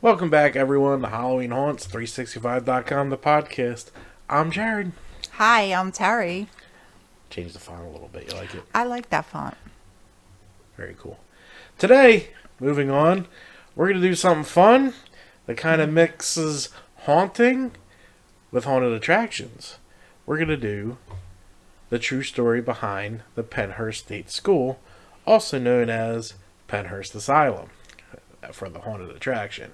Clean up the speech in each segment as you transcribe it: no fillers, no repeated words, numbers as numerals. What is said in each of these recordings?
Welcome back, everyone, to Halloween Haunts, 365.com, the podcast. I'm Jared. Hi, I'm Terry. Change the font a little bit. You like it? I like that font. Very cool. Today, moving on, we're going to do something fun that kind of mixes haunting with haunted attractions. We're going to do the true story behind the Pennhurst State School, also known as Pennhurst Asylum, for the haunted attraction.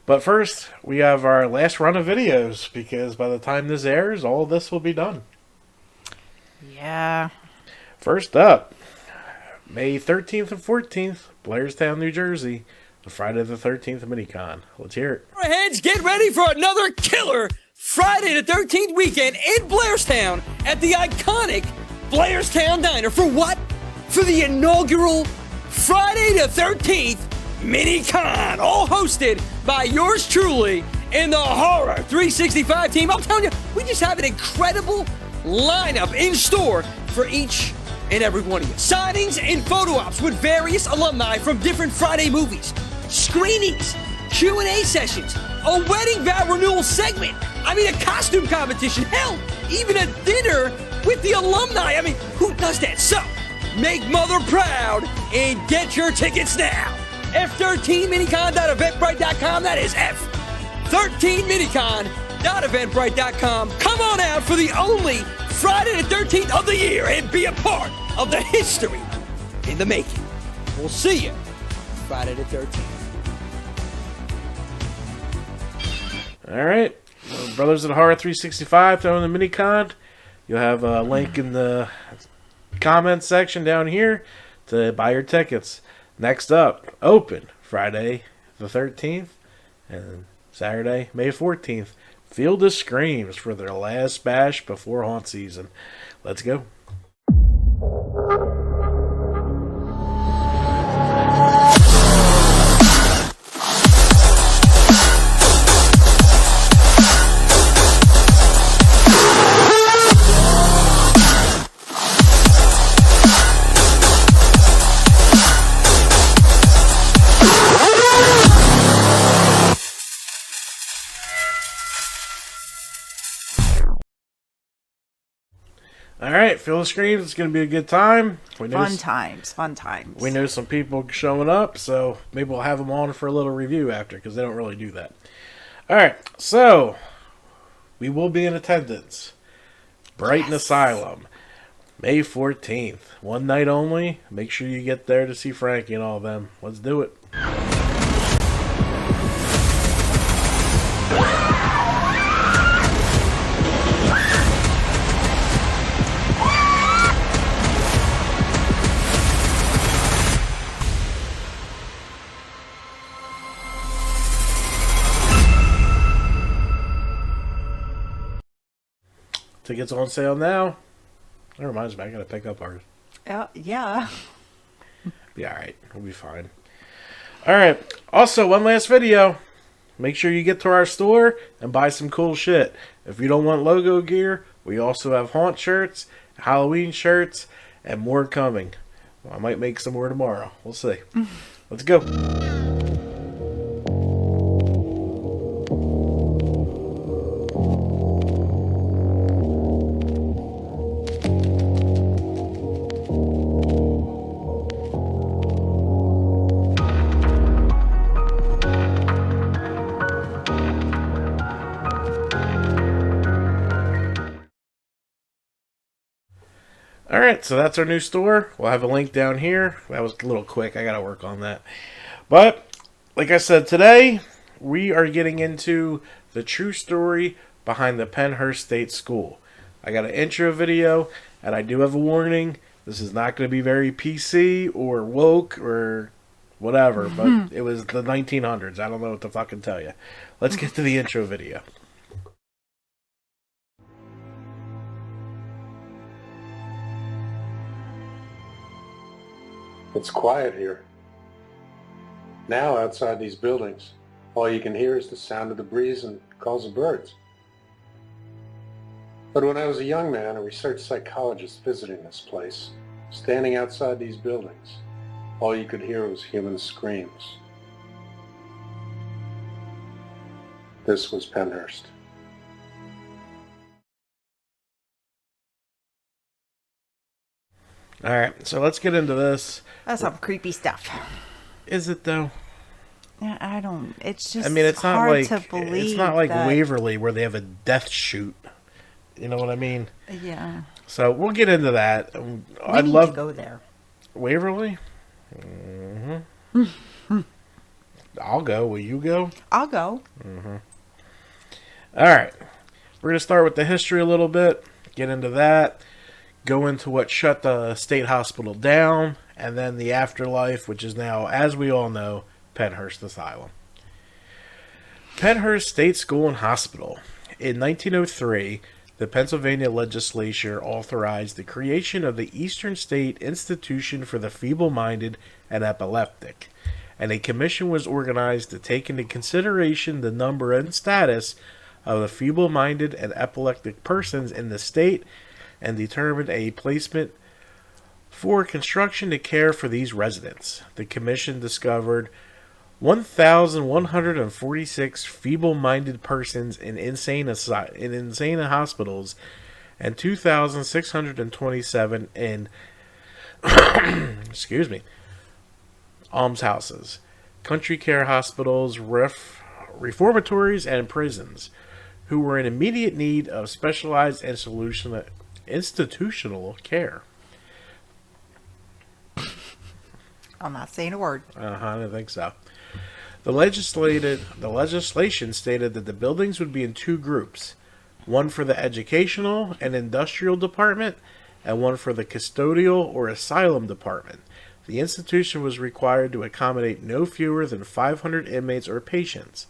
But first, we have our last run of videos, because by the time this airs, all of this will be done. Yeah. First up, May 13th and 14th, Blairstown, New Jersey, the Friday the 13th Minicon. Let's hear it. All right, heads, get ready for another killer Friday the 13th weekend in Blairstown at the iconic Blairstown Diner. For what? For the inaugural Friday the 13th Minicon, all hosted by yours truly and the Horror 365 team. I'm telling you, we just have an incredible lineup in store for each and every one of you. Signings and photo ops with various alumni from different Friday movies, screenings, Q&A sessions, a wedding vow renewal segment, a costume competition, hell, even a dinner with the alumni. Who does that? So, make mother proud and get your tickets now. F13minicon.eventbrite.com. That is F13minicon.eventbrite.com. Come on out for the only Friday the 13th of the year and be a part of the history in the making. We'll see you Friday the 13th. All right. Brothers of the Horror 365 throwing the Minicon. You'll have a link in the comments section down here to buy your tickets. Next up, open Friday the 13th and Saturday, May 14th. Field of Screams for their last bash before haunt season. Let's go. Alright, Field of Screams, it's going to be a good time. Fun times. We know some people showing up, so maybe we'll have them on for a little review after, because they don't really do that. Alright, so, we will be in attendance. Brighton Asylum, May 14th. One night only. Make sure you get there to see Frankie and all of them. Let's do it. Tickets on sale now. That reminds me, I gotta pick up ours. Yeah. Be alright. We'll be fine. Alright. Also, one last video. Make sure you get to our store and buy some cool shit. If you don't want logo gear, we also have haunt shirts, Halloween shirts, and more coming. Well, I might make some more tomorrow. We'll see. Let's go. Alright, so that's our new store. We'll have a link down here. That was a little quick. I gotta work on that. But, like I said, today we are getting into the true story behind the Pennhurst State School. I got an intro video, and I do have a warning. This is not going to be very PC or woke or whatever, but it was the 1900s. I don't know what to fucking tell you. Let's get to the intro video. It's quiet here. Now outside these buildings, all you can hear is the sound of the breeze and calls of birds. But when I was a young man, a research psychologist visiting this place, standing outside these buildings, all you could hear was human screams. This was Pennhurst. Alright, so let's get into this. That's some creepy stuff. Is it though? Yeah, I don't. It's just. I mean, it's not hard like to believe. it's not like that, Waverly where they have a death shoot. You know what I mean? Yeah. So we'll get into that. I'd love to go there. Waverly. I'll go. Will you go? I'll go. All right. We're gonna start with the history a little bit. Get into that. Go into what shut the state hospital down, and then the afterlife, which is now, as we all know, Pennhurst Asylum. Pennhurst State School and Hospital. In 1903, the Pennsylvania legislature authorized the creation of the Eastern State Institution for the Feeble-Minded and Epileptic, and a commission was organized to take into consideration the number and status of the feeble-minded and epileptic persons in the state and determined a placement for construction to care for these residents. The commission discovered 1,146 feeble-minded persons in insane hospitals and 2,627 in almshouses, country care hospitals, reformatories, and prisons, who were in immediate need of specialized institutional care. I'm not saying a word. I don't think so. The legislation stated that the buildings would be in two groups, one for the educational and industrial department, and one for the custodial or asylum department. The institution was required to accommodate no fewer than 500 inmates or patients,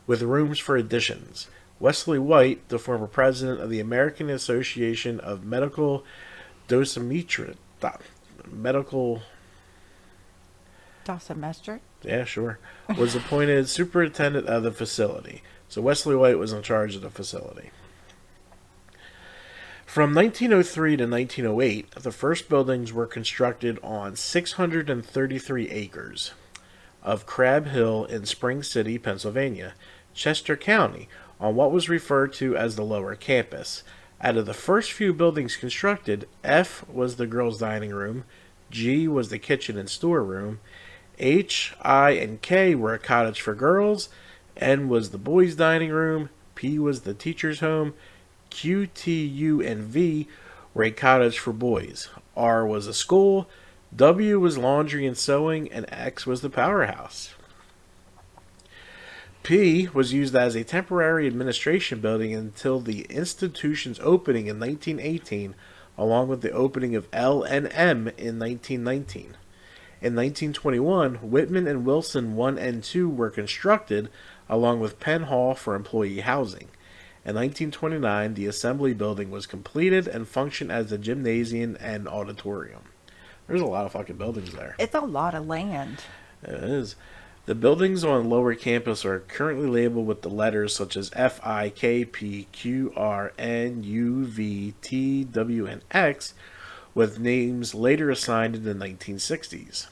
with rooms for additions. Wesley White, the former president of the American Association of Medical Dosimetry, was appointed superintendent of the facility. So Wesley White was in charge of the facility. From 1903 to 1908, the first buildings were constructed on 633 acres of Crab Hill in Spring City, Pennsylvania, Chester County, on what was referred to as the lower campus. Out of the first few buildings constructed, F was the girls' dining room, G was the kitchen and storeroom, H, I, and K were a cottage for girls, N was the boys' dining room, P was the teacher's home, Q, T, U, and V were a cottage for boys, R was a school, W was laundry and sewing, and X was the powerhouse. P was used as a temporary administration building until the institution's opening in 1918, along with the opening of L and M in 1919. In 1921, Whitman and Wilson 1 and 2 were constructed, along with Penn Hall for employee housing. In 1929, the assembly building was completed and functioned as a gymnasium and auditorium. There's a lot of fucking buildings there. It's a lot of land. It is. The buildings on lower campus are currently labeled with the letters such as F, I, K, P, Q, R, N, U, V, T, W, and X, with names later assigned in the 1960s.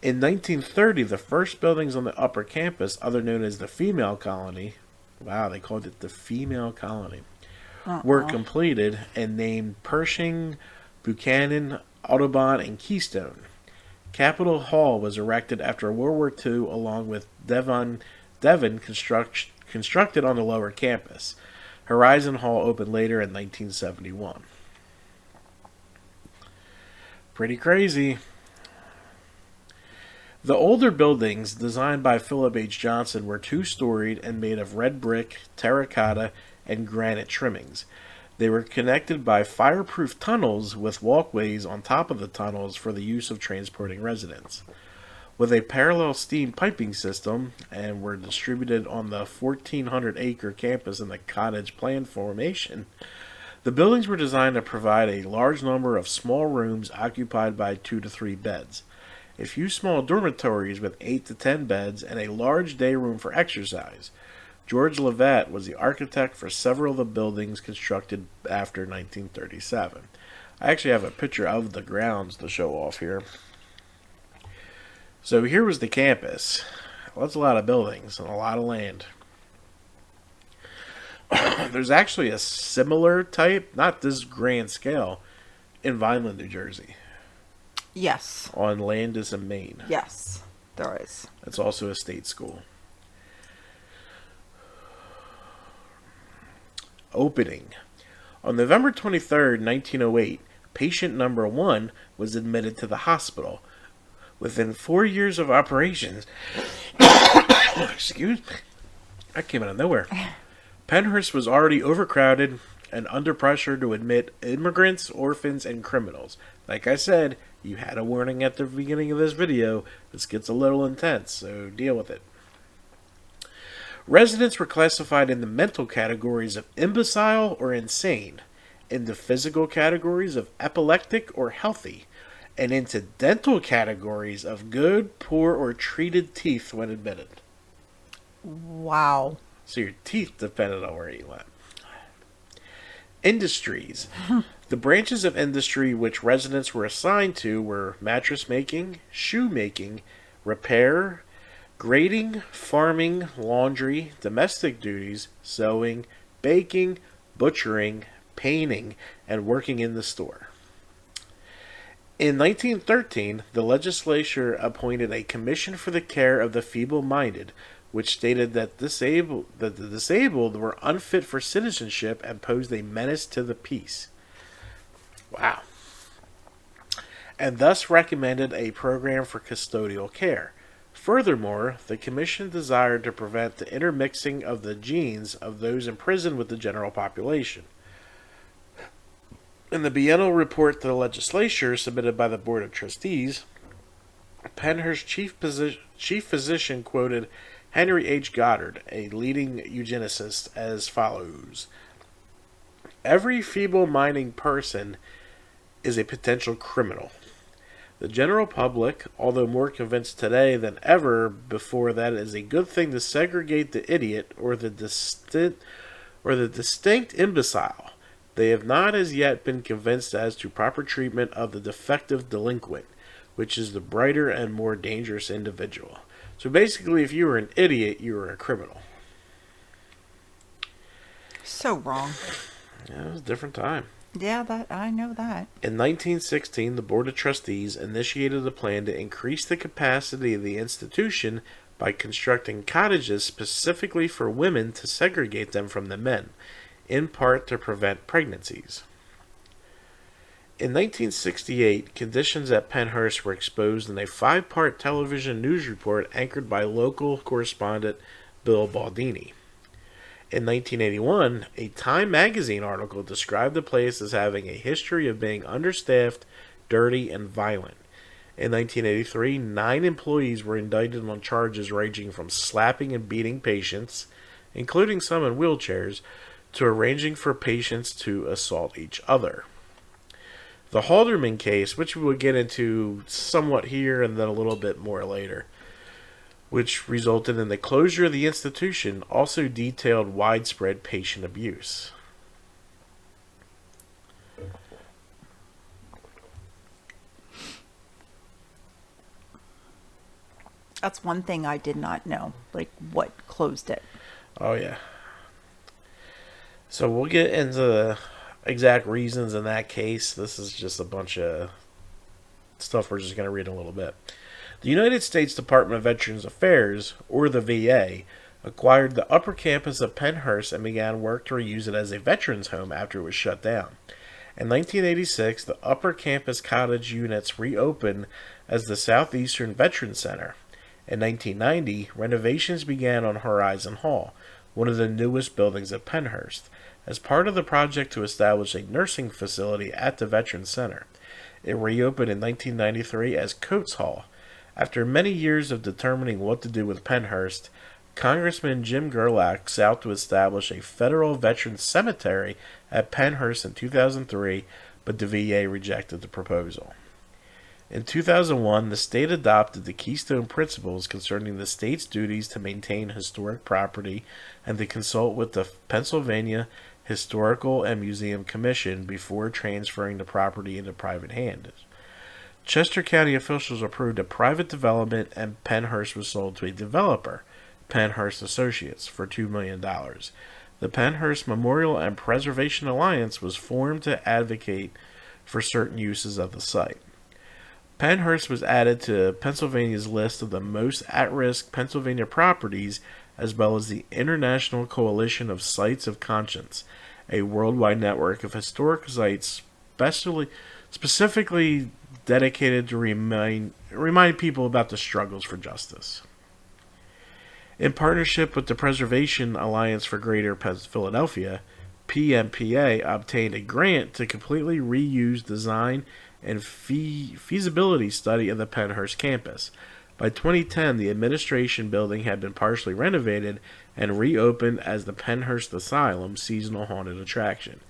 In 1930, the first buildings on the upper campus, other known as the Female Colony, wow, they called it the Female Colony, were completed and named Pershing, Buchanan, Audubon, and Keystone. Capitol Hall was erected after World War II along with Devon constructed on the lower campus. Horizon Hall opened later in 1971. Pretty crazy. The older buildings, designed by Philip H. Johnson, were two-storied and made of red brick, terracotta, and granite trimmings. They were connected by fireproof tunnels with walkways on top of the tunnels for the use of transporting residents. With a parallel steam piping system, and were distributed on the 1,400-acre campus in the cottage plan formation, the buildings were designed to provide a large number of small rooms occupied by 2 to 3 beds, a few small dormitories with 8 to 10 beds, and a large day room for exercise. George Levatt was the architect for several of the buildings constructed after 1937. I actually have a picture of the grounds to show off here. So here was the campus. Well, that's a lot of buildings and a lot of land. There's actually a similar type, not this grand scale, in Vineland, New Jersey, Yes. on Landis and Maine. Yes. There is. It's also a state school. Opening. On November 23rd, 1908, patient number 1 was admitted to the hospital. Within 4 years of operations, excuse me, that came out of nowhere. Pennhurst was already overcrowded and under pressure to admit immigrants, orphans, and criminals. Like I said, you had a warning at the beginning of this video. This gets a little intense, so deal with it. Residents were classified in the mental categories of imbecile or insane, in the physical categories of epileptic or healthy, and into dental categories of good, poor, or treated teeth when admitted. Wow. So your teeth depended on where you went. Industries. The branches of industry which residents were assigned to were mattress making, shoe making, repair, grading, farming, laundry, domestic duties, sewing, baking, butchering, painting, and working in the store. In 1913, the legislature appointed a commission for the care of the feeble-minded, which stated that the disabled were unfit for citizenship and posed a menace to the peace. Wow. And thus recommended a program for custodial care. Furthermore, the commission desired to prevent the intermixing of the genes of those imprisoned with the general population. In the biennial report to the legislature submitted by the Board of Trustees, Pennhurst's chief physician quoted Henry H. Goddard, a leading eugenicist, as follows: "Every feeble-minded person is a potential criminal. The general public, although more convinced today than ever before that it is a good thing to segregate the idiot or the distinct imbecile, they have not as yet been convinced as to proper treatment of the defective delinquent, which is the brighter and more dangerous individual." So basically, if you were an idiot, you were a criminal. So wrong. Yeah, it was a different time. Yeah, that I know that. In 1916, the Board of Trustees initiated a plan to increase the capacity of the institution by constructing cottages specifically for women to segregate them from the men, in part to prevent pregnancies. In 1968, conditions at Pennhurst were exposed in a 5-part television news report anchored by local correspondent Bill Baldini. In 1981, a Time magazine article described the place as having a history of being understaffed, dirty, and violent. In 1983, 9 employees were indicted on charges ranging from slapping and beating patients, including some in wheelchairs, to arranging for patients to assault each other. The Halderman case, which we will get into somewhat here and then a little bit more later, which resulted in the closure of the institution, also detailed widespread patient abuse. That's one thing I did not know. Like, what closed it? Oh, yeah. So we'll get into the exact reasons in that case. This is just a bunch of stuff we're just going to read a little bit. The United States Department of Veterans Affairs, or the VA, acquired the upper campus of Pennhurst and began work to reuse it as a veterans home after it was shut down. In 1986, the upper campus cottage units reopened as the Southeastern Veterans Center. In 1990, renovations began on Horizon Hall, one of the newest buildings at Pennhurst, as part of the project to establish a nursing facility at the Veterans Center. It reopened in 1993 as Coates Hall. After many years of determining what to do with Pennhurst, Congressman Jim Gerlach sought to establish a federal veterans cemetery at Pennhurst in 2003, but the VA rejected the proposal. In 2001, the state adopted the Keystone Principles concerning the state's duties to maintain historic property and to consult with the Pennsylvania Historical and Museum Commission before transferring the property into private hands. Chester County officials approved a private development and Pennhurst was sold to a developer, Pennhurst Associates, for $2 million. The Pennhurst Memorial and Preservation Alliance was formed to advocate for certain uses of the site. Pennhurst was added to Pennsylvania's list of the most at-risk Pennsylvania properties, as well as the International Coalition of Sites of Conscience, a worldwide network of historic sites specifically dedicated to remind people about the struggles for justice. In partnership with the Preservation Alliance for Greater Philadelphia, PMPA obtained a grant to completely reuse, design, and feasibility study of the Pennhurst campus. By 2010, the administration building had been partially renovated and reopened as the Pennhurst Asylum seasonal haunted attraction.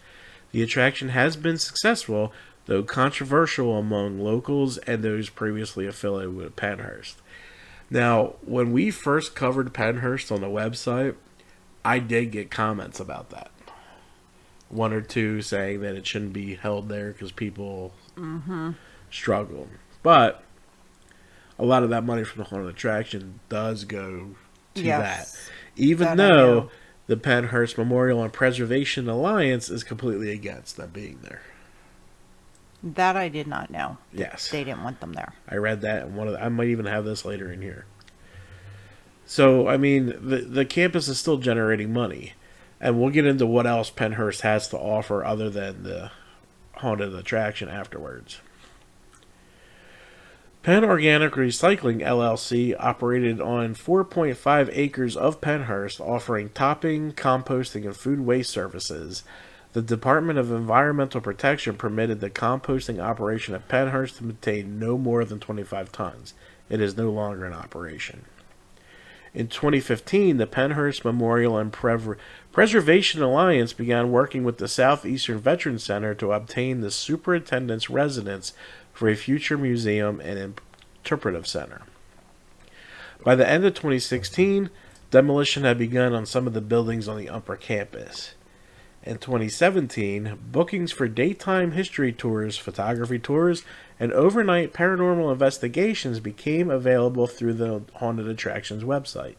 The attraction has been successful, though controversial among locals and those previously affiliated with Pennhurst. Now, when we first covered Pennhurst on the website, I did get comments about that. One or two saying that it shouldn't be held there because people struggle. But a lot of that money from the haunted attraction does go to that. Even though the Pennhurst Memorial and Preservation Alliance is completely against them being there. That I did not know. Yes. They didn't want them there. I read that, and I might even have this later in here. So, I mean, the campus is still generating money. And we'll get into what else Pennhurst has to offer other than the haunted attraction afterwards. Penn Organic Recycling LLC operated on 4.5 acres of Pennhurst, offering topping, composting, and food waste services. The Department of Environmental Protection permitted the composting operation at Pennhurst to contain no more than 25 tons. It is no longer in operation. In 2015, the Pennhurst Memorial and Preservation Alliance began working with the Southeastern Veterans Center to obtain the superintendent's residence for a future museum and interpretive center. By the end of 2016, demolition had begun on some of the buildings on the upper campus. In 2017, bookings for daytime history tours, photography tours, and overnight paranormal investigations became available through the Haunted Attractions website.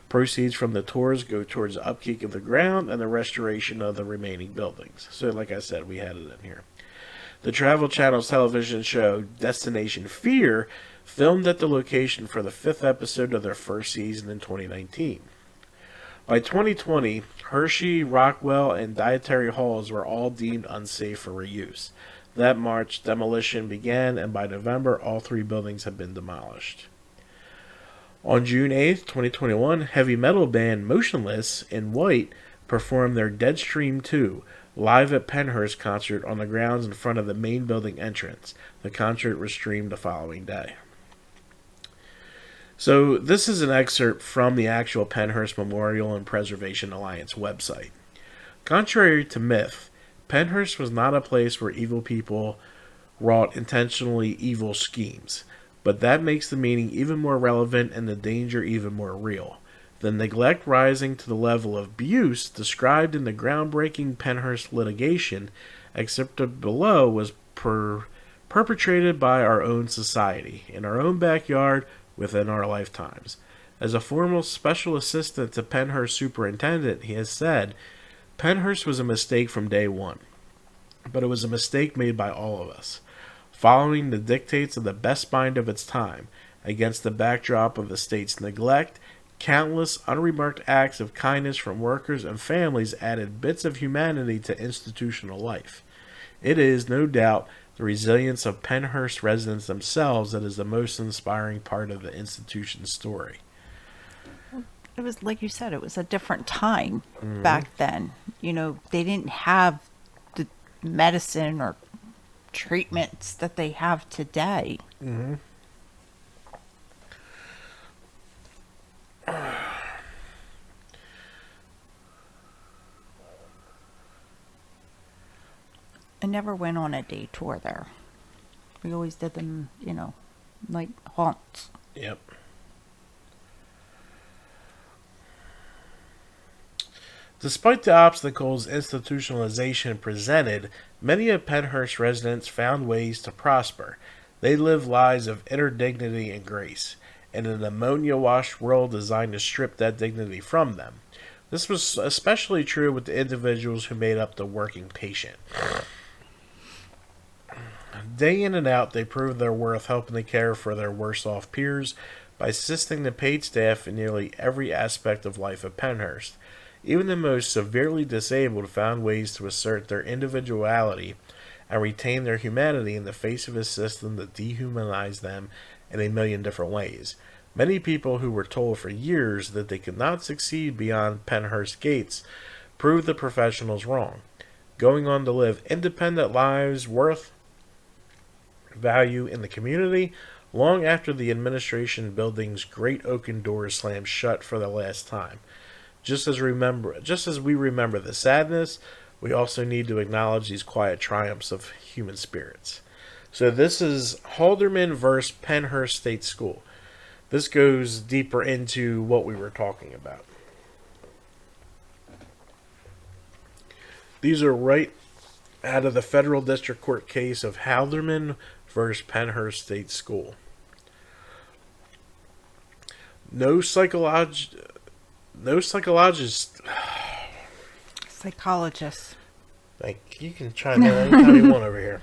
Proceeds from the tours go towards the upkeep of the ground and the restoration of the remaining buildings. So, like I said, we had it in here. The Travel Channel's television show Destination Fear filmed at the location for the 5th episode of their first season in 2019. By 2020, Hershey, Rockwell, and Dietary Halls were all deemed unsafe for reuse. That March, demolition began, and by November, all 3 buildings had been demolished. On June 8, 2021, heavy metal band Motionless in White performed their Deadstream 2 live at Pennhurst concert on the grounds in front of the main building entrance. The concert was streamed the following day. So this is an excerpt from the actual Pennhurst Memorial and Preservation Alliance website. Contrary to myth, Pennhurst was not a place where evil people wrought intentionally evil schemes, but that makes the meaning even more relevant and the danger even more real. The neglect rising to the level of abuse described in the groundbreaking Pennhurst litigation, excerpted below, was perpetrated by our own society, in our own backyard, within our lifetimes. As a former special assistant to Pennhurst superintendent, he has said, Pennhurst was a mistake from day one, but it was a mistake made by all of us, following the dictates of the best mind of its time, against the backdrop of the state's neglect. Countless unremarked acts of kindness from workers and families added bits of humanity to institutional life. It is, no doubt, the resilience of Pennhurst residents themselves that is the most inspiring part of the institution's story. It was, like you said, it was a different time back then. You know, they didn't have the medicine or treatments that they have today. Mm-hmm. I never went on a day tour there. We always did them, you know, like haunts. Yep. Despite the obstacles institutionalization presented, many of Pennhurst residents found ways to prosper. They lived lives of inner dignity and grace, in an ammonia-washed world designed to strip that dignity from them. This was especially true with the individuals who made up the working patient. Day in and out, they proved their worth helping to care for their worse-off peers by assisting the paid staff in nearly every aspect of life at Pennhurst. Even the most severely disabled found ways to assert their individuality and retain their humanity in the face of a system that dehumanized them in a million different ways. Many people who were told for years that they could not succeed beyond Pennhurst gates proved the professionals wrong, going on to live independent lives worth value in the community long after the administration building's great oaken doors slammed shut for the last time. Just as we remember the sadness, we also need to acknowledge these quiet triumphs of human spirits. So this is Halderman versus Pennhurst State School. This goes deeper into what we were talking about. These are right out of the federal district court case of Halderman versus Pennhurst State School. No psychologist. You can chime in anytime you want over here.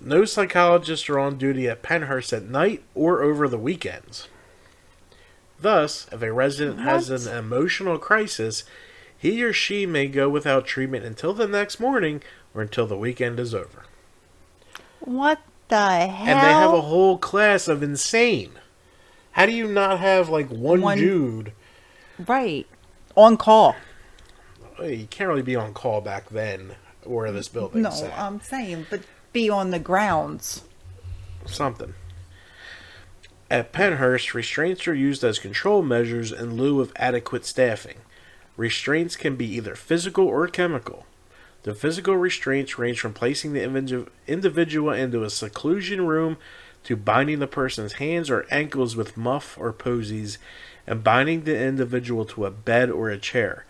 No psychologists are on duty at Pennhurst at night or over the weekends. Thus, if a resident has an emotional crisis, he or she may go without treatment until the next morning or until the weekend is over. What the hell? And they have a whole class of insane. How do you not have like one dude? Right. On call. You can't really be on call back then where this building's No, at. I'm saying, but be on the grounds. Something. At Pennhurst, restraints are used as control measures in lieu of adequate staffing. Restraints can be either physical or chemical. The physical restraints range from placing the individual into a seclusion room to binding the person's hands or ankles with muff or posies and binding the individual to a bed or a chair.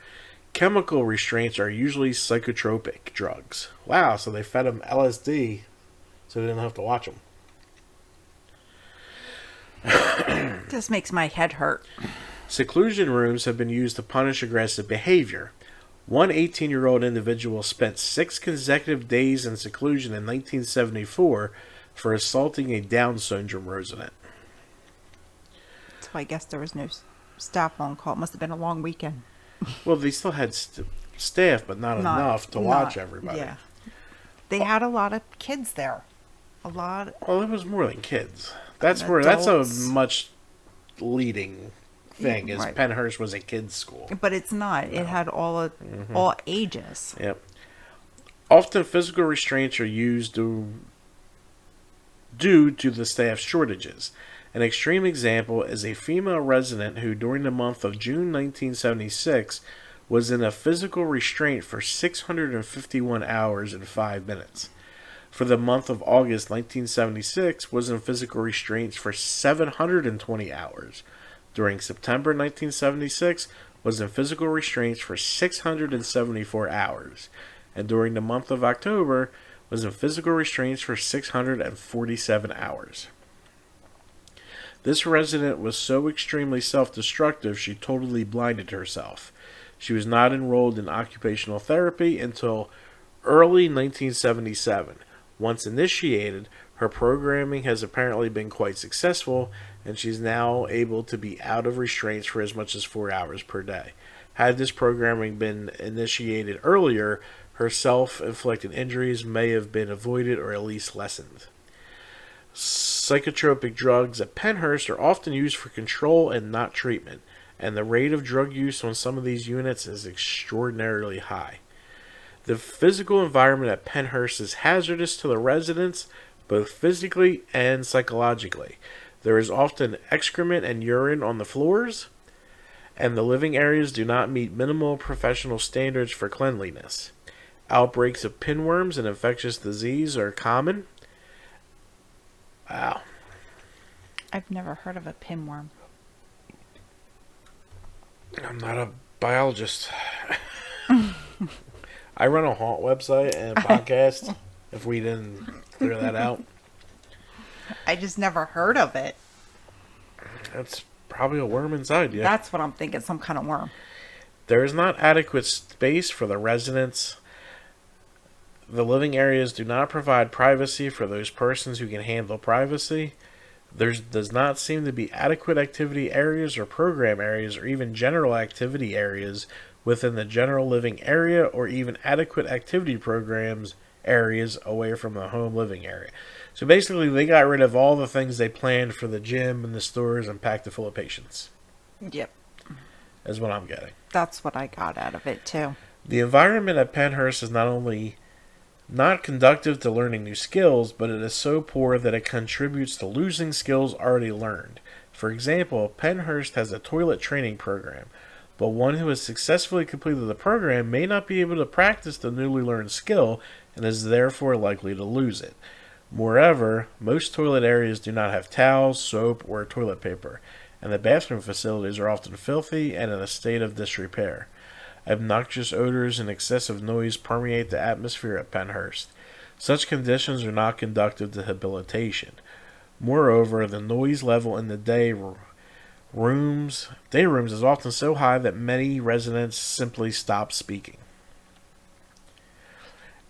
Chemical restraints are usually psychotropic drugs. Wow, so they fed them LSD so they didn't have to watch them. This makes my head hurt. Seclusion rooms have been used to punish aggressive behavior. One 18-year-old individual spent 6 consecutive days in seclusion in 1974 for assaulting a Down syndrome resident. So I guess there was no staff on call. It must have been a long weekend. Well, they still had staff, but not enough to watch everybody. Yeah. They had a lot of kids there. A lot. Well, it was more than kids. That's a much leading thing. Is Right. Pennhurst was a kids' school, But it's not. It had all ages. Yep. Often, physical restraints are used due to the staff shortages. An extreme example is a female resident who, during the month of June 1976, was in a physical restraint for 651 hours and 5 minutes. For the month of August 1976, was in physical restraints for 720 hours. During September 1976, was in physical restraints for 674 hours. And during the month of October, was in physical restraints for 647 hours. This resident was so extremely self-destructive she totally blinded herself. She was not enrolled in occupational therapy until early 1977. Once initiated, her programming has apparently been quite successful, and she's now able to be out of restraints for as much as 4 hours per day. Had this programming been initiated earlier, her self-inflicted injuries may have been avoided or at least lessened. Psychotropic drugs at Pennhurst are often used for control and not treatment, and the rate of drug use on some of these units is extraordinarily high. The physical environment at Pennhurst is hazardous to the residents, both physically and psychologically. There is often excrement and urine on the floors, and the living areas do not meet minimal professional standards for cleanliness. Outbreaks of pinworms and infectious disease are common. Wow. I've never heard of a pinworm. I'm not a biologist. I run a haunt website and a podcast, if we didn't clear that out. I just never heard of it. That's probably a worm inside you. That's what I'm thinking, some kind of worm. There is not adequate space for the residents. The living areas do not provide privacy for those persons who can handle privacy. There does not seem to be adequate activity areas or program areas or even general activity areas within the general living area or even adequate activity programs areas away from the home living area. So basically they got rid of all the things they planned for the gym and the stores and packed it full of patients. Yep. Is what I'm getting. That's what I got out of it, too. The environment at Pennhurst is not only not conducive to learning new skills, but it is so poor that it contributes to losing skills already learned. For example, Pennhurst has a toilet training program, but one who has successfully completed the program may not be able to practice the newly learned skill and is therefore likely to lose it. Moreover, most toilet areas do not have towels, soap, or toilet paper, and the bathroom facilities are often filthy and in a state of disrepair. Obnoxious odors and excessive noise permeate the atmosphere at Pennhurst. Such conditions are not conducive to habilitation. Moreover, the noise level in the day rooms is often so high that many residents simply stop speaking.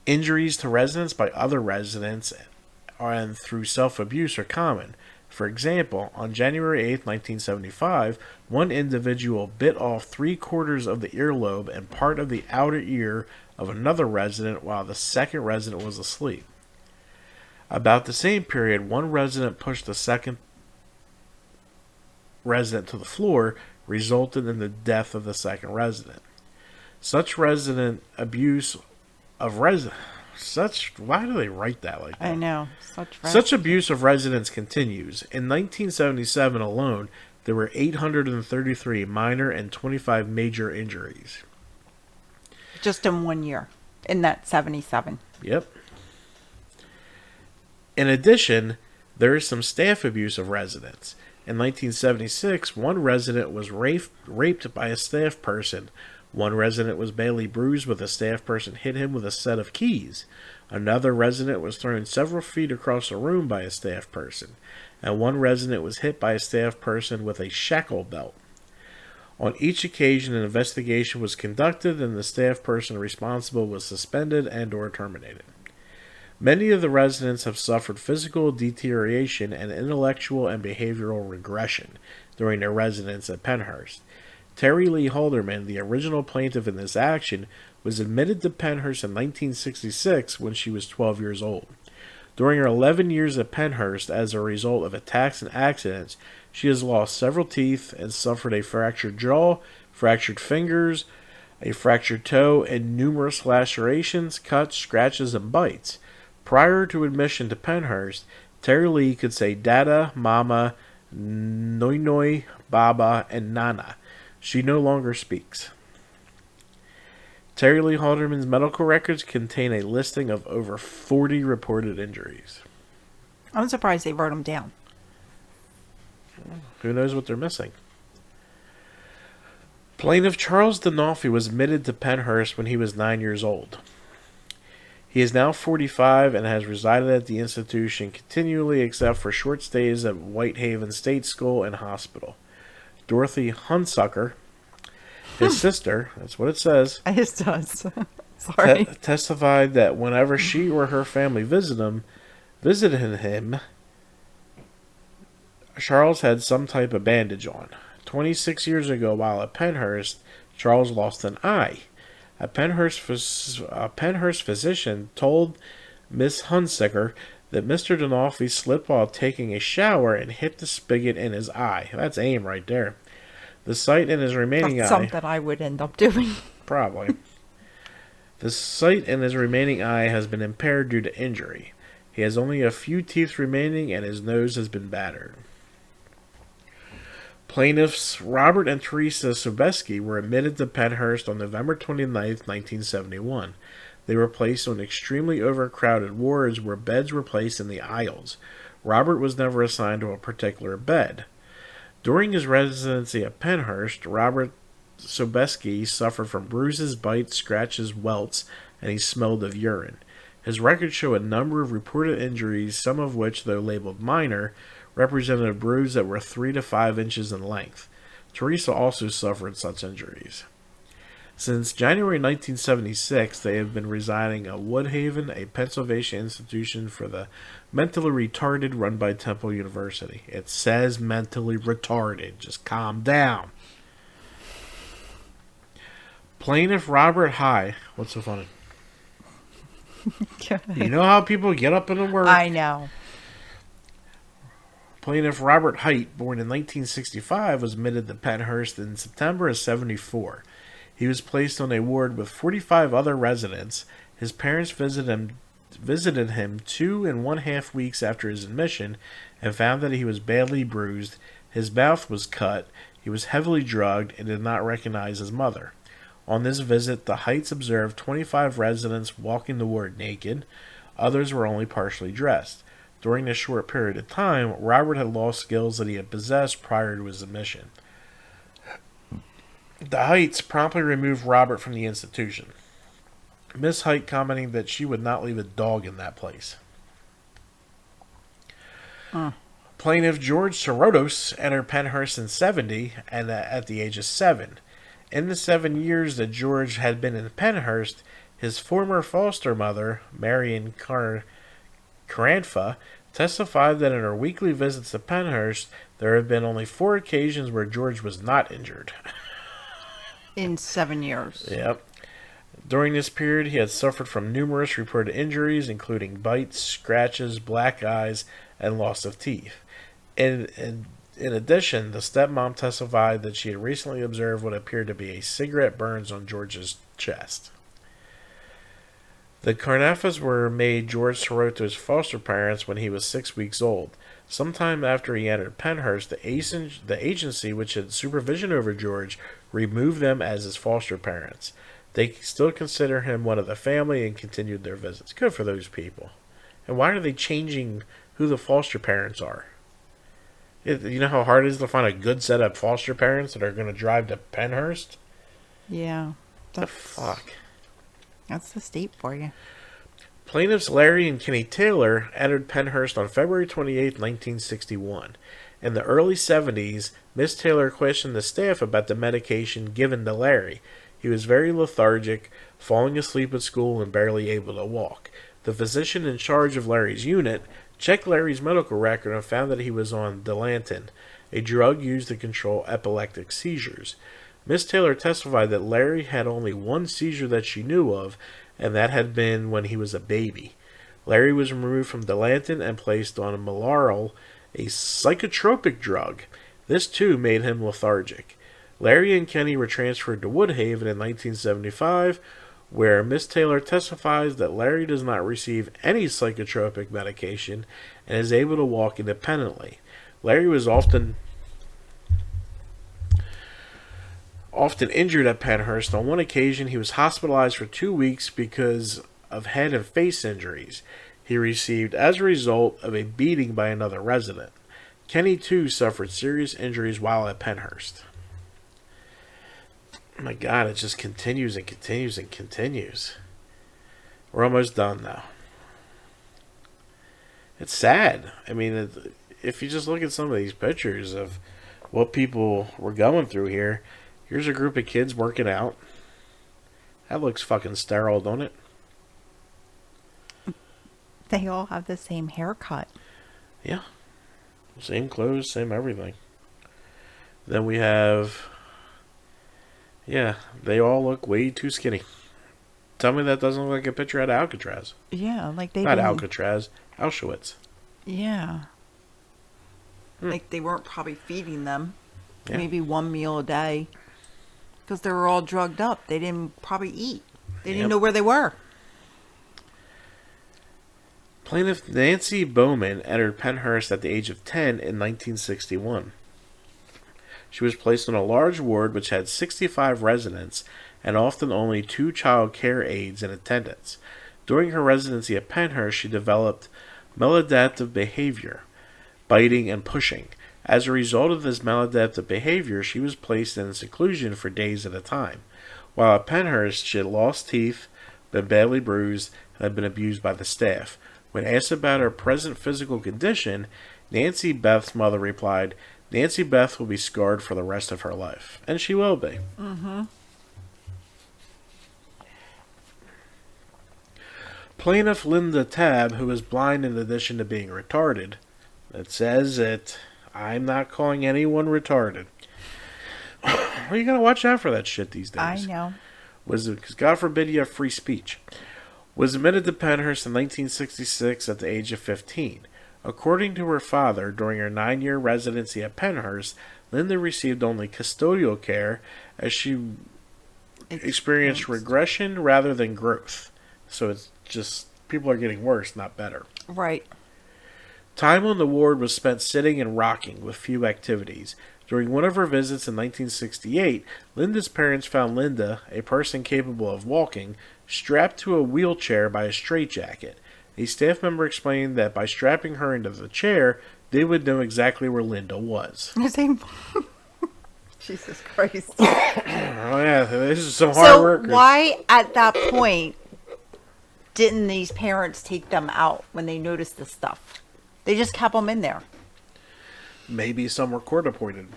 Injuries to residents by other residents and through self-abuse are common. For example, on January 8, 1975, one individual bit off 3/4 of the earlobe and part of the outer ear of another resident while the second resident was asleep. About the same period, one resident pushed the second resident to the floor, resulted in the death of the second resident. Such resident abuse of why do they write that like that? I know. Such abuse of residents continues. In 1977 alone, there were 833 minor and 25 major injuries. Just in 1 year. In that 77. Yep. In addition, there is some staff abuse of residents. In 1976, one resident was raped by a staff person. One resident was badly bruised when a staff person hit him with a set of keys. Another resident was thrown several feet across the room by a staff person. And one resident was hit by a staff person with a shackle belt. On each occasion, an investigation was conducted and the staff person responsible was suspended and or terminated. Many of the residents have suffered physical deterioration and intellectual and behavioral regression during their residence at Pennhurst. Terry Lee Halderman, the original plaintiff in this action, was admitted to Pennhurst in 1966 when she was 12 years old. During her 11 years at Pennhurst, as a result of attacks and accidents, she has lost several teeth and suffered a fractured jaw, fractured fingers, a fractured toe, and numerous lacerations, cuts, scratches, and bites. Prior to admission to Pennhurst, Terry Lee could say Dada, Mama, Noi Noi, Baba, and Nana. She no longer speaks. Terry Lee Halderman's medical records contain a listing of over 40 reported injuries. I'm surprised they wrote them down. Who knows what they're missing? Plaintiff Charles D'Onofrio was admitted to Pennhurst when he was 9 years old. He is now 45 and has resided at the institution continually except for short stays at Whitehaven State School and Hospital. Dorothy Hunsucker, his sister, that's what it says, It does. Sorry. testified that whenever she or her family visited him, Charles had some type of bandage on. 26 years ago, while at Pennhurst, Charles lost an eye. A Pennhurst physician told Miss Hunsucker that Mr. D'Onofrio slipped while taking a shower and hit the spigot in his eye. That's aim right there. The sight in his remaining That's eye... something I would end up doing. Probably. The sight in his remaining eye has been impaired due to injury. He has only a few teeth remaining and his nose has been battered. Plaintiffs Robert and Teresa Sobeski were admitted to Pennhurst on November 29, 1971. They were placed on extremely overcrowded wards where beds were placed in the aisles. Robert was never assigned to a particular bed. During his residency at Pennhurst, Robert Sobeski suffered from bruises, bites, scratches, welts, and he smelled of urine. His records show a number of reported injuries, some of which, though labeled minor, represented a bruise that were 3 to 5 inches in length. Teresa also suffered such injuries. Since January 1976, they have been residing at Woodhaven, a Pennsylvania institution for the mentally retarded run by Temple University. It says mentally retarded. Just calm down. Plaintiff Robert High. What's so funny? You know how people get up and work? I know. Plaintiff Robert Height, born in 1965, was admitted to Pennhurst in September of 74. He was placed on a ward with 45 other residents. His parents visited him 2.5 weeks after his admission and found that he was badly bruised, his mouth was cut, he was heavily drugged, and did not recognize his mother. On this visit, the Heights observed 25 residents walking the ward naked. Others were only partially dressed. During this short period of time, Robert had lost skills that he had possessed prior to his admission. The Heights promptly removed Robert from the institution. Miss Height commenting that she would not leave a dog in that place. Plaintiff George Sorotos entered Pennhurst in 70 and at the age of 7. In the 7 years that George had been in Pennhurst, his former foster mother, Marion Carantha, testified that in her weekly visits to Pennhurst, there had been only 4 occasions where George was not injured. In 7 years. Yep. During this period, he had suffered from numerous reported injuries, including bites, scratches, black eyes, and loss of teeth. In addition, the stepmom testified that she had recently observed what appeared to be a cigarette burns on George's chest. The Carnathas were made George Soroto's foster parents when he was 6 weeks old. Sometime after he entered Pennhurst, the agency which had supervision over George removed them as his foster parents. They still consider him one of the family and continued their visits. Good for those people. And why are they changing who the foster parents are? You know how hard it is to find a good set of foster parents that are going to drive to Pennhurst? Yeah. The fuck? That's the state for you. Plaintiffs Larry and Kenny Taylor entered Pennhurst on February 28, 1961. In the early 70s, Miss Taylor questioned the staff about the medication given to Larry. He was very lethargic, falling asleep at school and barely able to walk. The physician in charge of Larry's unit checked Larry's medical record and found that he was on Dilantin, a drug used to control epileptic seizures. Miss Taylor testified that Larry had only one seizure that she knew of, and that had been when he was a baby. Larry was removed from Dilantin and placed on Malaril, a psychotropic drug. This too made him lethargic. Larry and Kenny were transferred to Woodhaven in 1975, where Miss Taylor testifies that Larry does not receive any psychotropic medication and is able to walk independently. Larry was often injured at Pennhurst. On one occasion, he was hospitalized for 2 weeks because of head and face injuries he received as a result of a beating by another resident. Kenny, too, suffered serious injuries while at Pennhurst. Oh my God, it just continues and continues and continues. We're almost done now. It's sad. I mean, if you just look at some of these pictures of what people were going through here, here's a group of kids working out. That looks fucking sterile, don't it? They all have the same haircut. Yeah. Same clothes, same everything. Then we have... Yeah, they all look way too skinny. Tell me that doesn't look like a picture out of Alcatraz. Yeah, like they Not didn't... Alcatraz, Auschwitz. Yeah. Like they weren't probably feeding them. Yeah. Maybe one meal a day. Because they were all drugged up. They didn't probably eat. They didn't know where they were. Plaintiff Nancy Bowman entered Pennhurst at the age of 10 in 1961. She was placed on a large ward which had 65 residents and often only 2 child care aides in attendance. During her residency at Pennhurst, she developed maladaptive behavior, biting and pushing. As a result of this maladaptive behavior, she was placed in seclusion for days at a time. While at Pennhurst, she had lost teeth, been badly bruised, and had been abused by the staff. When asked about her present physical condition, Nancy Beth's mother replied, "Nancy Beth will be scarred for the rest of her life." And she will be. Mm-hmm. Plaintiff Linda Tabb, who is blind in addition to being retarded. It says that I'm not calling anyone retarded. Well, you gotta watch out for that shit these days. I know. Because God forbid you have free speech. Was admitted to Pennhurst in 1966 at the age of 15. According to her father, during her 9-year residency at Pennhurst, Linda received only custodial care as she experienced regression rather than growth. So it's just, people are getting worse, not better. Right. Time on the ward was spent sitting and rocking with few activities. During one of her visits in 1968, Linda's parents found Linda, a person capable of walking, strapped to a wheelchair by a straitjacket. A staff member explained that by strapping her into the chair, they would know exactly where Linda was. Jesus Christ. Oh yeah, this is some hard work. So why at that point didn't these parents take them out when they noticed this stuff? They just kept them in there. Maybe some were court appointed.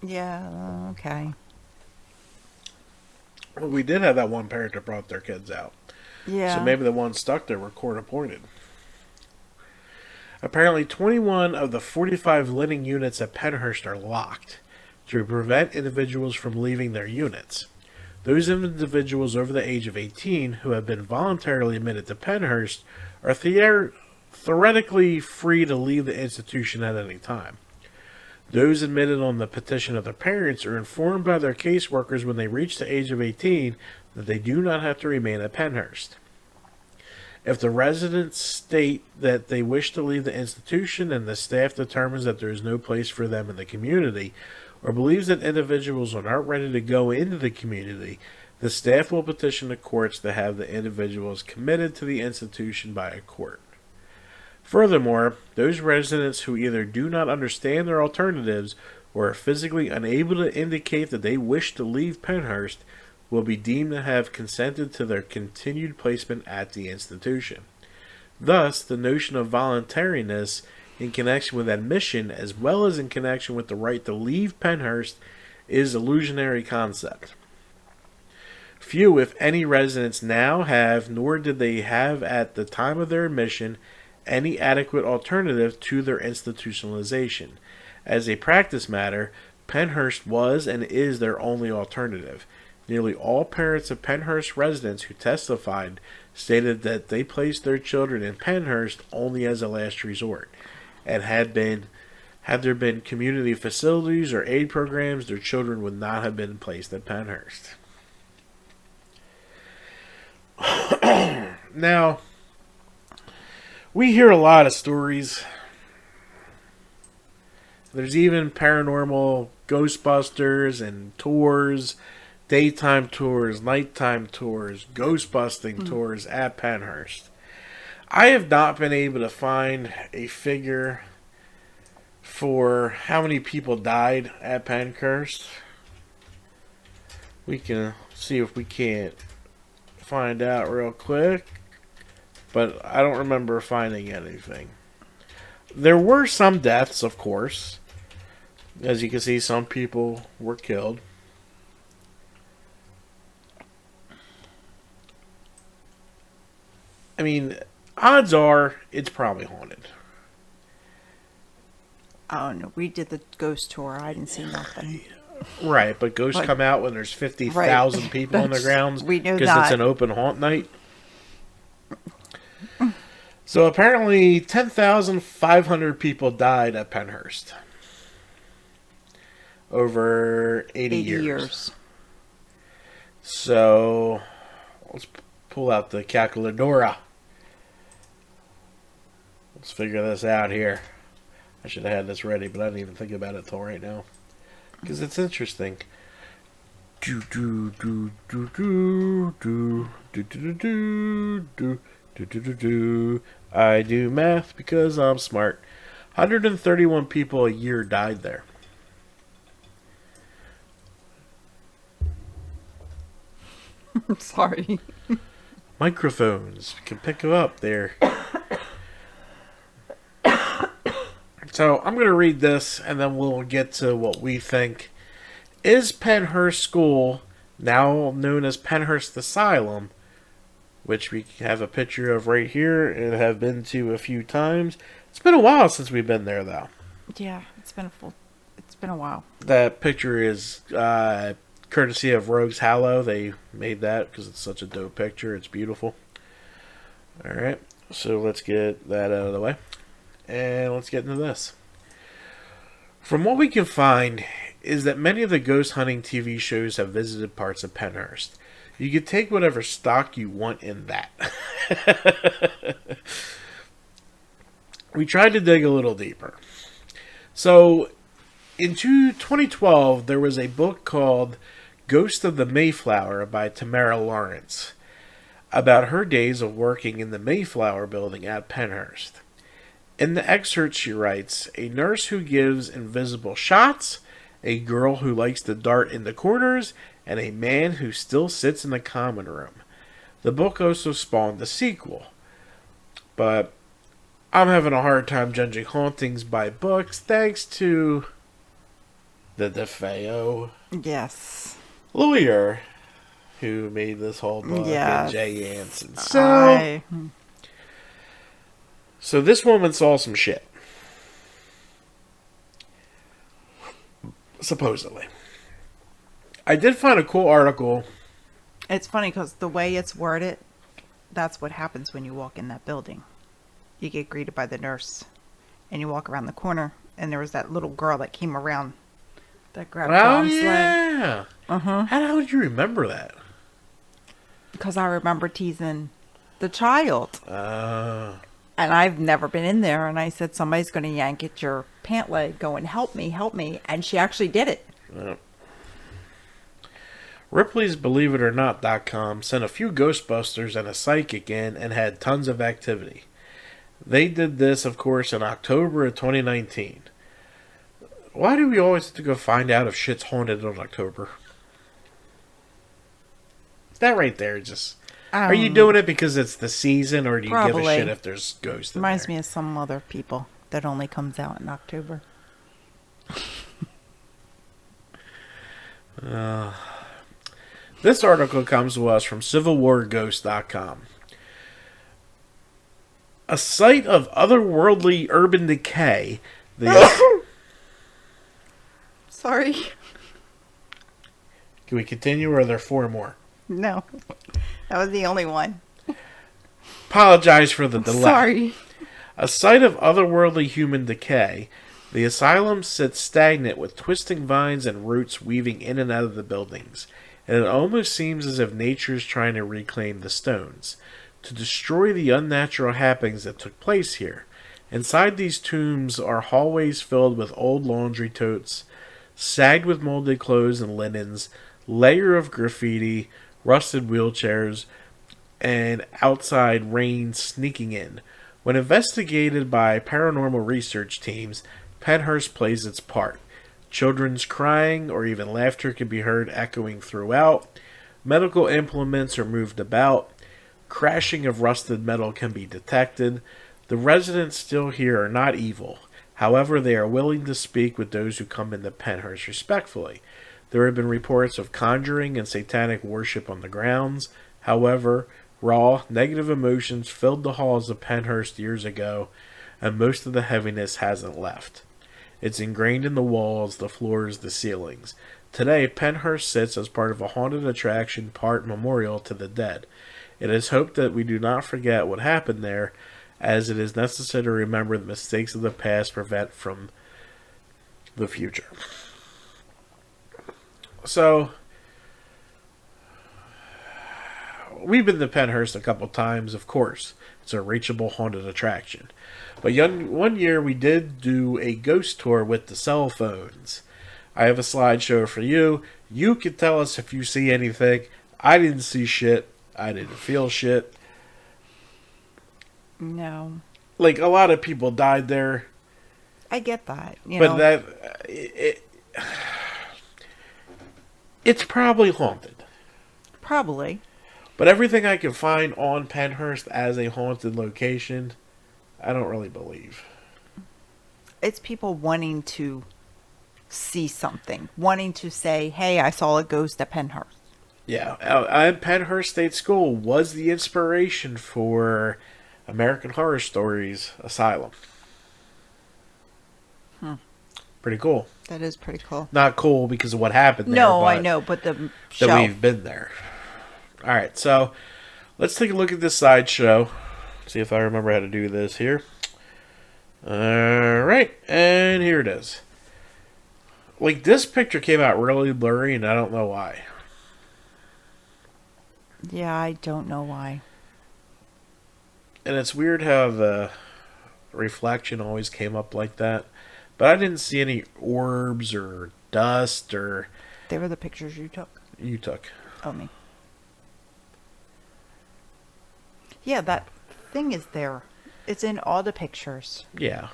Yeah, okay. Well, we did have that one parent that brought their kids out. Yeah. So maybe the ones stuck there were court appointed. Apparently 21 of the 45 living units at Pennhurst are locked to prevent individuals from leaving their units. Those individuals over the age of 18 who have been voluntarily admitted to Pennhurst are theoretically free to leave the institution at any time. Those admitted on the petition of their parents are informed by their caseworkers when they reach the age of 18 that they do not have to remain at Pennhurst. If the residents state that they wish to leave the institution and the staff determines that there is no place for them in the community, or believes that individuals are not ready to go into the community, the staff will petition the courts to have the individuals committed to the institution by a court. Furthermore, those residents who either do not understand their alternatives or are physically unable to indicate that they wish to leave Pennhurst will be deemed to have consented to their continued placement at the institution. Thus, the notion of voluntariness in connection with admission as well as in connection with the right to leave Pennhurst is an illusionary concept. Few, if any, residents now have, nor did they have at the time of their admission, any adequate alternative to their institutionalization. As a practice matter, Pennhurst was and is their only alternative. Nearly all parents of Pennhurst residents who testified stated that they placed their children in Pennhurst only as a last resort, and had there been community facilities or aid programs, their children would not have been placed at Pennhurst. Now, we hear a lot of stories. There's even paranormal Ghostbusters and tours, daytime tours, nighttime tours, ghostbusting tours at Pennhurst. I have not been able to find a figure for how many people died at Pennhurst. We can see if we can't find out real quick, but I don't remember finding anything. There were some deaths, of course. As you can see, some people were killed. I mean, odds are it's probably haunted. I don't know. We did the ghost tour. I didn't see nothing. Right, but ghosts come out when there's 50,000 people on the grounds we know because that. it's an open haunt night. So apparently 10,500 people died at Pennhurst over 80 years. So let's pull out the calculadora. Let's figure this out here. I should have had this ready, but I didn't even think about it till right now. Because it's interesting. I do math because I'm smart. 131 people a year died there. I'm sorry. Microphones can pick them up there. So I'm going to read this and then we'll get to what we think. Is Pennhurst School, now known as Pennhurst Asylum, which we have a picture of right here and have been to a few times. It's been a while since we've been there, though. Yeah, it's been a while. That picture is courtesy of Rogues Hallow. They made that because it's such a dope picture. It's beautiful. All right, so let's get that out of the way. And let's get into this. From what we can find is that many of the ghost hunting TV shows have visited parts of Pennhurst. You can take whatever stock you want in that. We tried to dig a little deeper. So, in 2012, there was a book called Ghost of the Mayflower by Tamara Lawrence about her days of working in the Mayflower building at Pennhurst. In the excerpt she writes, a nurse who gives invisible shots, a girl who likes to dart in the corners, and a man who still sits in the common room. The book also spawned a sequel. But I'm having a hard time judging hauntings by books thanks to the DeFeo Yes. lawyer who made this whole book, Yes. and Jay Anson. So this woman saw some shit. Supposedly. I did find a cool article. It's funny because the way it's worded, that's what happens when you walk in that building. You get greeted by the nurse, and you walk around the corner, and there was that little girl that came around that grabbed Tom's leg. Yeah. How would you remember that? Because I remember teasing the child. And I've never been in there, and I said, somebody's going to yank at your pant leg going, help me, and she actually did it. Ripley's BelieveItOrNot.com sent a few Ghostbusters and a psychic in and had tons of activity. They did this, of course, in October of 2019. Why do we always have to go find out if shit's haunted in October? That right there just... Are you doing it because it's the season, or do you give a shit if there's ghosts in Reminds there? me of some other people that only comes out in October. This article comes to us from CivilWarGhost.com. A site of otherworldly urban decay. Sorry. Can we continue, or are there four more? No. That was the only one. Apologize for the delay. Sorry. A site of otherworldly human decay, the asylum sits stagnant with twisting vines and roots weaving in and out of the buildings, and it almost seems as if nature is trying to reclaim the stones, to destroy the unnatural happenings that took place here. Inside these tombs are hallways filled with old laundry totes, sagged with molded clothes and linens, layer of graffiti, rusted wheelchairs, and outside rain sneaking in. When investigated by paranormal research teams, Pennhurst plays its part. Children's crying or even laughter can be heard echoing throughout. Medical implements are moved about. Crashing of rusted metal can be detected. The residents still here are not evil. However, they are willing to speak with those who come into Pennhurst respectfully. There have been reports of conjuring and satanic worship on the grounds. However, raw, negative emotions filled the halls of Pennhurst years ago, and most of the heaviness hasn't left. It's ingrained in the walls, the floors, the ceilings. Today, Pennhurst sits as part of a haunted attraction, part memorial to the dead. It is hoped that we do not forget what happened there, as it is necessary to remember the mistakes of the past prevent from the future. So, we've been to Pennhurst a couple times, of course. It's a reachable haunted attraction. But one year we did do a ghost tour with the cell phones. I have a slideshow for you. You can tell us if you see anything. I didn't see shit. I didn't feel shit. No. Like, a lot of people died there. I get that. But it's probably haunted. Probably. But everything I can find on Pennhurst as a haunted location, I don't really believe. It's people wanting to see something. Wanting to say, hey, I saw a ghost at Pennhurst. Yeah, Pennhurst State School was the inspiration for American Horror Stories Asylum. Pretty cool. That is pretty cool. Not cool because of what happened there. No, but I know, but the show. that we've been there. All right, so let's take a look at this sideshow. See if I remember how to do this here. All right, and here it is. Like, this picture came out really blurry, and I don't know why. Yeah, I don't know why. And it's weird how the reflection always came up like that. But I didn't see any orbs or dust or... They were the pictures you took. You took. Oh, me. Yeah, that thing is there. It's in all the pictures. Yeah.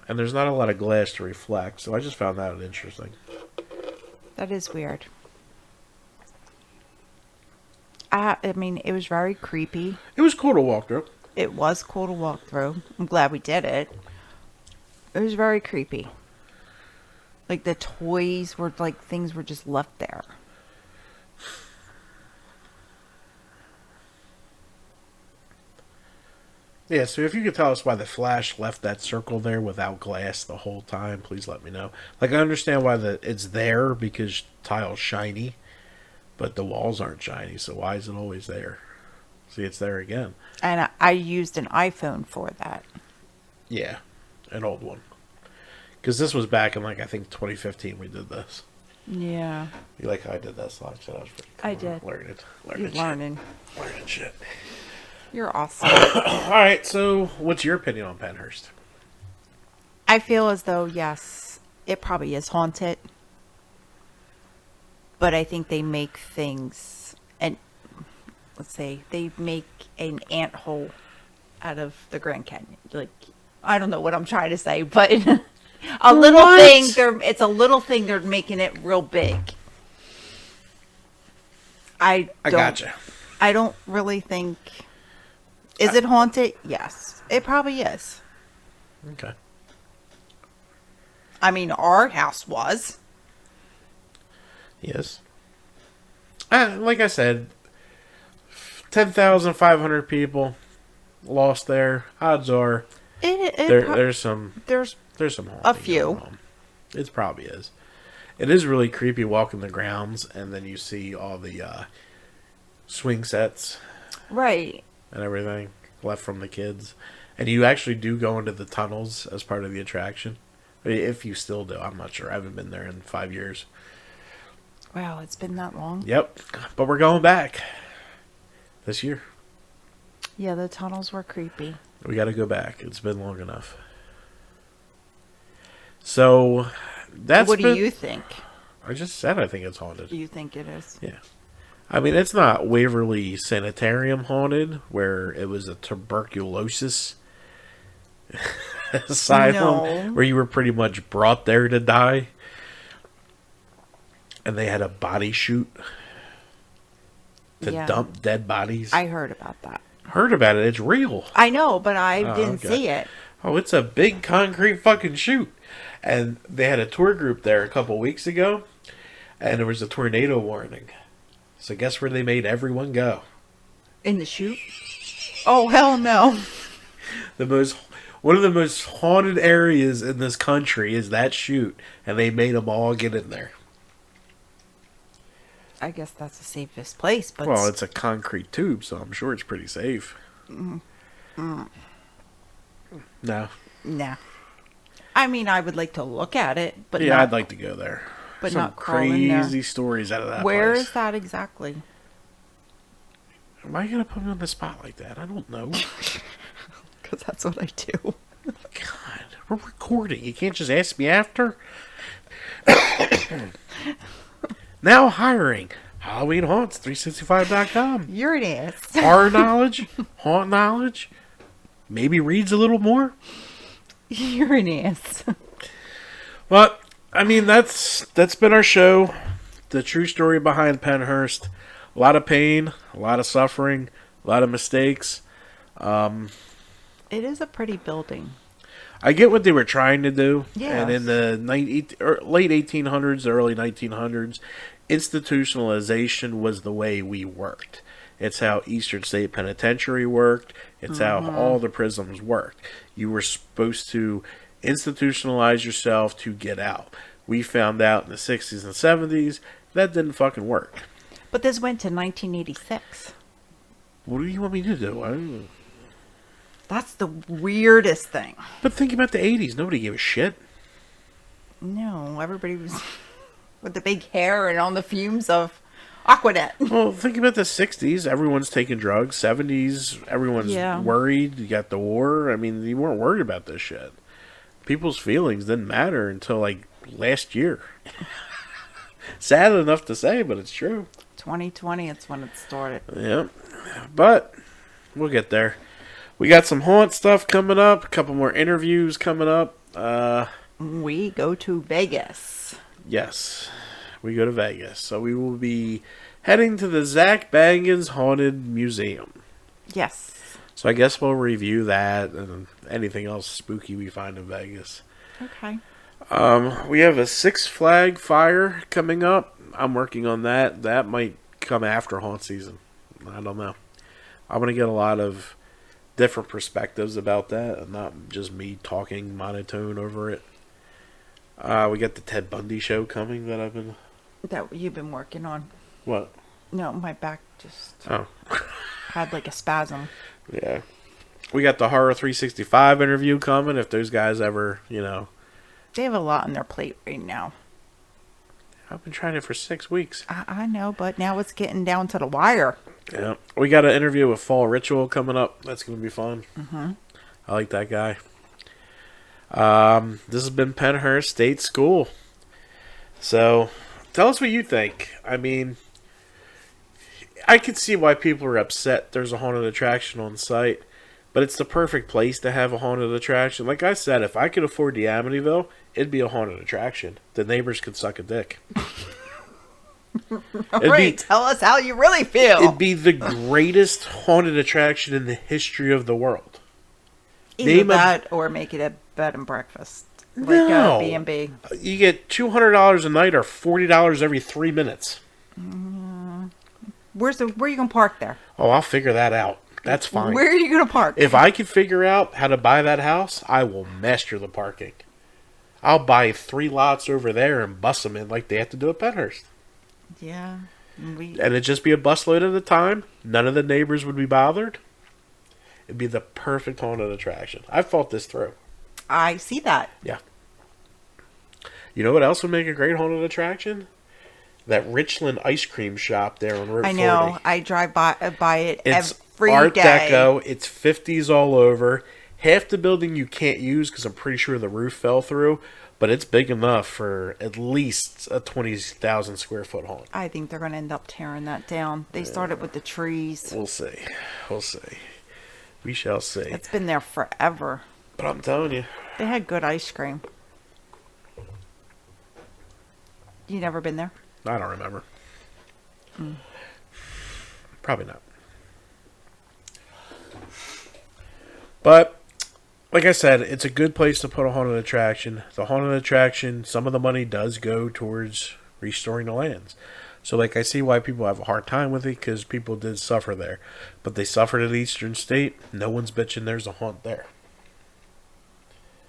And there's not a lot of glass to reflect, so I just found that interesting. That is weird. I mean, it was very creepy. It was cool to walk through. It was cool to walk through. I'm glad we did it. It was very creepy. Like, the toys were like things were just left there. Yeah, so if you could tell us why the Flash left that circle there without glass the whole time, please let me know. Like, I understand why it's there because tile's shiny, but the walls aren't shiny, so why is it always there? See, it's there again. And I used an iPhone for that. Yeah, an old one. Because this was back in, like, I think 2015 we did this. Yeah. You like how I did that slide? So that was pretty cool. I did. Learning You're learning. Learning shit. You're awesome. All right, so what's your opinion on Pennhurst? I feel as though, yes, it probably is haunted. But I think they make things, and let's say they make an anthole out of the Grand Canyon. Like, I don't know what I'm trying to say, but a little thing. It's a little thing. They're making it real big. I gotcha. I don't really think. Is it haunted? Yes, it probably is. Okay. I mean, our house was. Yes. Like I said, 10,500 people lost there. Odds are there's some haunting a few. going on. It probably is. It is really creepy walking the grounds, and then you see all the swing sets, Right. and everything left from the kids, and you actually do go into the tunnels as part of the attraction. If you still do, I'm not sure. I haven't been there in 5 years. Wow, it's been that long. Yep, but we're going back this year. Yeah, the tunnels were creepy. We got to go back. It's been long enough. So What do you think? I just said I think it's haunted. You think it is? Yeah. I mean, it's not Waverly Sanitarium haunted, where it was a tuberculosis asylum, where you were pretty much brought there to die. And they had a body chute to dump dead bodies. I heard about that. Heard about it. It's real. I know, but I didn't see it. Oh, it's a big concrete fucking chute. And they had a tour group there a couple weeks ago, and there was a tornado warning. So guess where they made everyone go? In the chute? Oh, hell no. One of the most haunted areas in this country is that chute, and they made them all get in there. I guess that's the safest place, but... Well, it's a concrete tube, so I'm sure it's pretty safe. No. Nah. I mean, I would like to look at it, but yeah, I'd like to go there. But Some not crawl in there. crazy stories out of that Where place. is that exactly? Why are you going to put me on the spot like that? I don't know. Because that's what I do. God, we're recording. You can't just ask me after. Now hiring. HalloweenHaunts365.com. You're an ass. Horror knowledge, haunt knowledge, maybe reads a little more. You're an ass. Well, I mean, that's been our show. The true story behind Pennhurst. A lot of pain, a lot of suffering, a lot of mistakes. It is a pretty building. I get what they were trying to do. Yes. And in the late 1800s, early 1900s, institutionalization was the way we worked. It's how Eastern State Penitentiary worked. It's how all the prisons worked. You were supposed to institutionalize yourself to get out. We found out in the 60s and 70s that didn't fucking work. But this went to 1986. What do you want me to do? That's the weirdest thing. But think about the 80s. Nobody gave a shit. No, everybody was with the big hair and on the fumes of Aquanet. Well, think about the 60s. Everyone's taking drugs. 70s, everyone's worried. You got the war. I mean, you weren't worried about this shit. People's feelings didn't matter until, like, last year. Sad enough to say, but it's true. 2020, it's when it started. Yep. But we'll get there. We got some haunt stuff coming up. A couple more interviews coming up. We go to Vegas. Yes. We go to Vegas. So we will be heading to the Zach Bagans Haunted Museum. Yes. So I guess we'll review that and anything else spooky we find in Vegas. Okay. We have a Six Flag fire coming up. I'm working on that. That might come after haunt season. I don't know. I'm going to get a lot of different perspectives about that and not just me talking monotone over it. We got the Ted Bundy show coming that you've been working on. What? No, my back just had like a spasm. Yeah. We got the Horror 365 interview coming if those guys ever, They have a lot on their plate right now. I've been trying it for 6 weeks. I know, but now it's getting down to the wire. Yeah. We got an interview with Fall Ritual coming up. That's going to be fun. Mm-hmm. I like that guy. This has been Pennhurst State School. So, tell us what you think. I mean, I can see why people are upset there's a haunted attraction on site, but it's the perfect place to have a haunted attraction. Like I said, if I could afford the Amityville, it'd be a haunted attraction. The neighbors could suck a dick. All right, tell us how you really feel. It'd be the greatest haunted attraction in the history of the world. Either that or make it a bed and breakfast. Like a B&B. You get $200 a night or $40 every 3 minutes. Where are you going to park there? Oh, I'll figure that out. That's fine. Where are you going to park? If I can figure out how to buy that house, I will master the parking. I'll buy 3 lots over there and bus them in like they have to do at Pennhurst. Yeah. And it'd just be a busload at a time. None of the neighbors would be bothered. It'd be the perfect haunted attraction. I've thought this through. I see that. Yeah. You know what else would make a great haunted attraction? That Richland ice cream shop there on Route 40. I know. I drive by it it's every Art day. Deco. It's 50s all over. Half the building you can't use because I'm pretty sure the roof fell through. But it's big enough for at least a 20,000 square foot haunt. I think they're going to end up tearing that down. They started with the trees. We'll see. We'll see. We shall see. It's been there forever. But I'm telling you. They had good ice cream. You never been there? I don't remember. Probably not. But, like I said, it's a good place to put a haunted attraction. The haunted attraction, some of the money does go towards restoring the lands. So, like, I see why people have a hard time with it, because people did suffer there. But they suffered at Eastern State. No one's bitching there's a haunt there.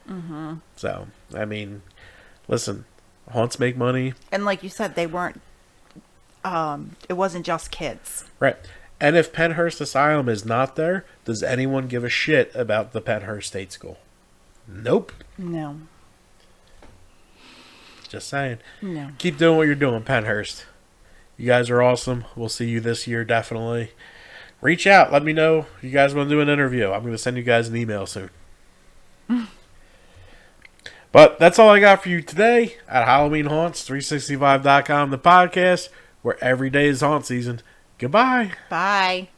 Mm-hmm. So, I mean, listen, haunts make money. And like you said, they weren't, it wasn't just kids. Right. And if Pennhurst Asylum is not there, does anyone give a shit about the Pennhurst State School? Nope. No. Just saying. No. Keep doing what you're doing, Pennhurst. You guys are awesome. We'll see you this year, definitely. Reach out. Let me know if you guys want to do an interview. I'm going to send you guys an email soon. But that's all I got for you today at Halloween Haunts, 365.com, the podcast, where every day is haunt season. Goodbye. Bye.